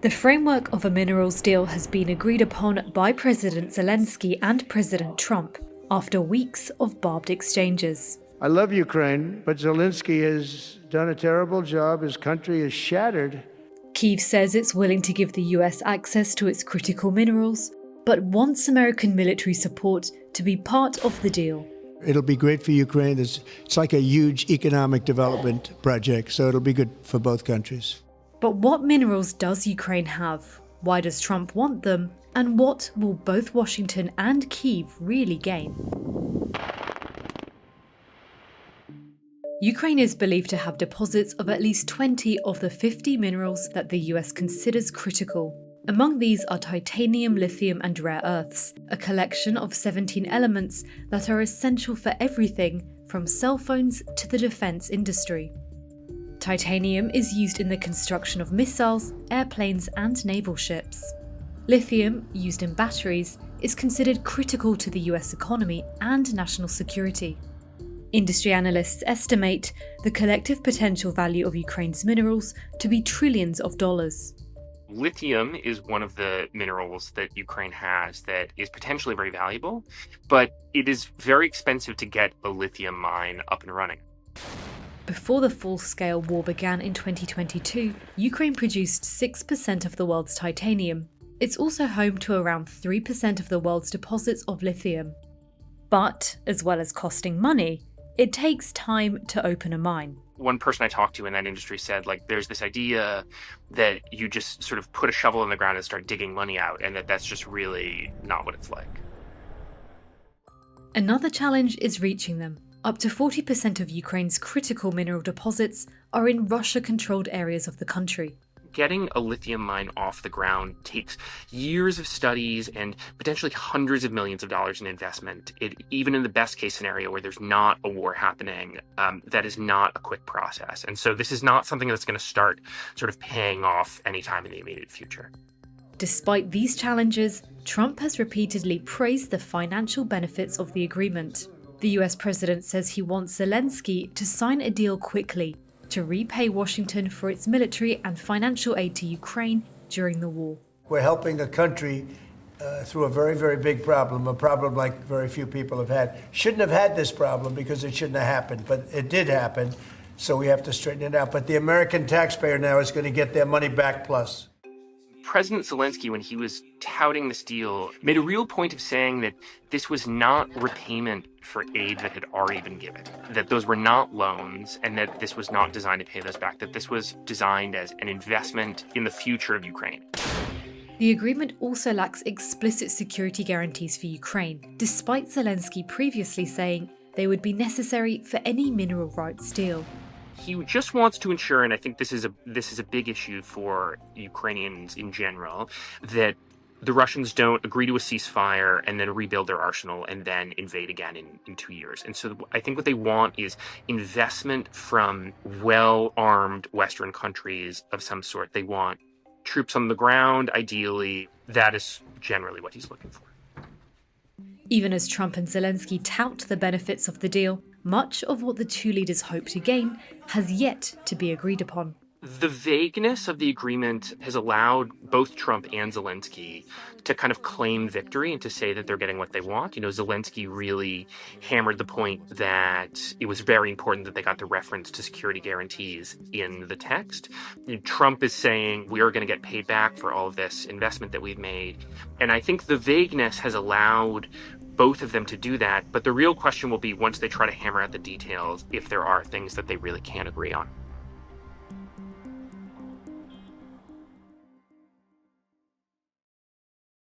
The framework of a minerals deal has been agreed upon by President Zelensky and President Trump after weeks of barbed exchanges. I love Ukraine, but Zelensky has done a terrible job. His country is shattered. Kyiv says it's willing to give the US access to its critical minerals, but wants American military support to be part of the deal. It'll be great for Ukraine. It's like a huge economic development project, so it'll be good for both countries. But what minerals does Ukraine have? Why does Trump want them? And what will both Washington and Kyiv really gain? Ukraine is believed to have deposits of at least 20 of the 50 minerals that the US considers critical. Among these are titanium, lithium, and rare earths, a collection of 17 elements that are essential for everything from cell phones to the defense industry. Titanium is used in the construction of missiles, airplanes, and naval ships. Lithium, used in batteries, is considered critical to the US economy and national security. Industry analysts estimate the collective potential value of Ukraine's minerals to be trillions of dollars. Lithium is one of the minerals that Ukraine has that is potentially very valuable, but it is very expensive to get a lithium mine up and running. Before the full-scale war began in 2022, Ukraine produced 6% of the world's titanium. It's also home to around 3% of the world's deposits of lithium. But, as well as costing money, it takes time to open a mine. One person I talked to in that industry said, there's this idea that you just sort of put a shovel in the ground and start digging money out, and that's just really not what it's like. Another challenge is reaching them. Up to 40% of Ukraine's critical mineral deposits are in Russia-controlled areas of the country. Getting a lithium mine off the ground takes years of studies and potentially hundreds of millions of dollars in investment. Even in the best case scenario where there's not a war happening, that is not a quick process. And so this is not something that's going to start sort of paying off anytime in the immediate future. Despite these challenges, Trump has repeatedly praised the financial benefits of the agreement. The US president says he wants Zelensky to sign a deal quickly to repay Washington for its military and financial aid to Ukraine during the war. We're helping a country through a very, very big problem, a problem like very few people have had. Shouldn't have had this problem because it shouldn't have happened, but it did happen, so we have to straighten it out. But the American taxpayer now is going to get their money back plus. President Zelensky, when he was touting this deal, made a real point of saying that this was not repayment for aid that had already been given, that those were not loans, and that this was not designed to pay those back, that this was designed as an investment in the future of Ukraine. The agreement also lacks explicit security guarantees for Ukraine, despite Zelensky previously saying they would be necessary for any mineral rights deal. He just wants to ensure, and I think this is a big issue for Ukrainians in general, that the Russians don't agree to a ceasefire and then rebuild their arsenal and then invade again in 2 years. And so I think what they want is investment from well-armed Western countries of some sort. They want troops on the ground, ideally. That is generally what he's looking for. Even as Trump and Zelensky tout the benefits of the deal, much of what the two leaders hope to gain has yet to be agreed upon. The vagueness of the agreement has allowed both Trump and Zelensky to kind of claim victory and to say that they're getting what they want. Zelensky really hammered the point that it was very important that they got the reference to security guarantees in the text. Trump is saying we are going to get paid back for all of this investment that we've made. And I think the vagueness has allowed both of them to do that. But the real question will be once they try to hammer out the details, if there are things that they really can't agree on.